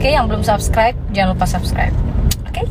Oke, yang belum subscribe, jangan lupa subscribe. Oke?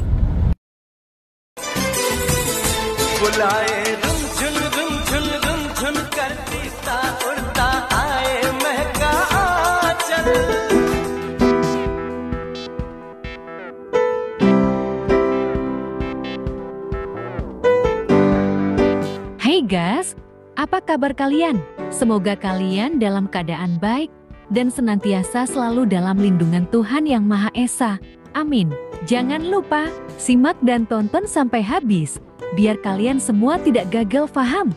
Hey guys, apa kabar kalian? Semoga kalian dalam keadaan baik dan senantiasa selalu dalam lindungan Tuhan Yang Maha Esa. Amin. Jangan lupa simak dan tonton sampai habis, biar kalian semua tidak gagal paham.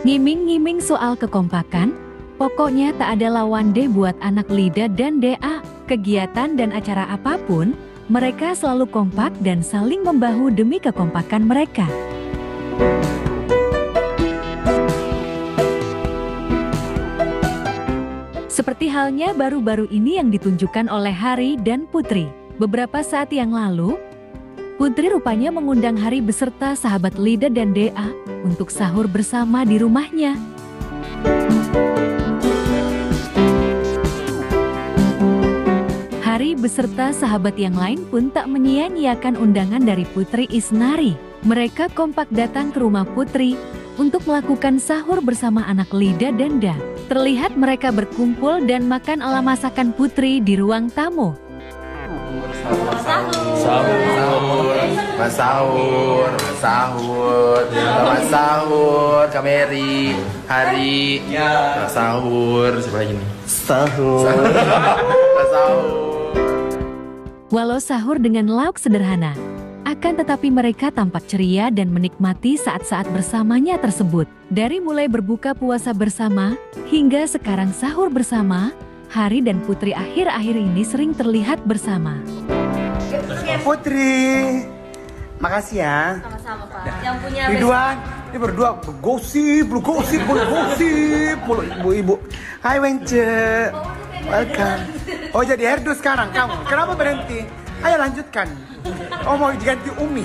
Ngiming-ngiming soal kekompakan, pokoknya tak ada lawan deh buat anak Lida dan Dea. Kegiatan dan acara apapun, mereka selalu kompak dan saling membahu demi kekompakan mereka. Seperti halnya baru-baru ini yang ditunjukkan oleh Hari dan Putri. Beberapa saat yang lalu, Putri rupanya mengundang Hari beserta sahabat Lida dan Dea untuk sahur bersama di rumahnya. Hari beserta sahabat yang lain pun tak menyia-nyiakan undangan dari Putri Isnari. Mereka kompak datang ke rumah Putri untuk melakukan sahur bersama anak Lida dan Da. Terlihat mereka berkumpul dan makan ala masakan Putri di ruang tamu. Sahur, Kameri, Hari, sahur, siapa lagi nih? Sahur. Walau sahur dengan lauk sederhana, akan tetapi mereka tampak ceria dan menikmati saat-saat bersamanya tersebut. Dari mulai berbuka puasa bersama, hingga sekarang sahur bersama, Hari dan Putri akhir-akhir ini sering terlihat bersama. Putri, makasih ya. Sama-sama, Pak. Yang punya Ridwan, ini berdua gosip mulu ibu-ibu. Hai Wence, welcome. Oh jadi Herdu sekarang kamu, kenapa berhenti? Ayo lanjutkan. Oh mau diganti Umi.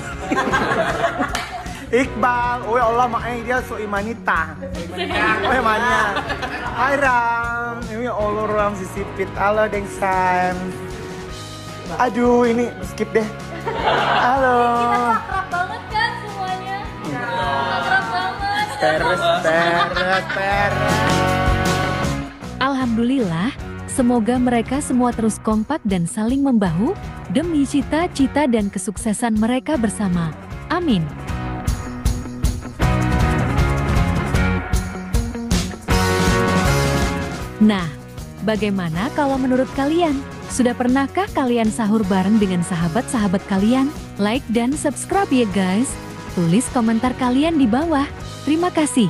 Iqbal, oh ya Allah dia so imanita. Oh ya mana? Hai Ram, ini ya Allah Ram si sipit. Halo Dengsan. Aduh ini skip deh. Halo. Kita akrab banget kan semuanya? Akrab banget. Peres. Alhamdulillah, semoga mereka semua terus kompak dan saling membahu demi cita-cita dan kesuksesan mereka bersama. Amin. Nah, bagaimana kalau menurut kalian? Sudah pernahkah kalian sahur bareng dengan sahabat-sahabat kalian? Like dan subscribe ya guys. Tulis komentar kalian di bawah. Terima kasih.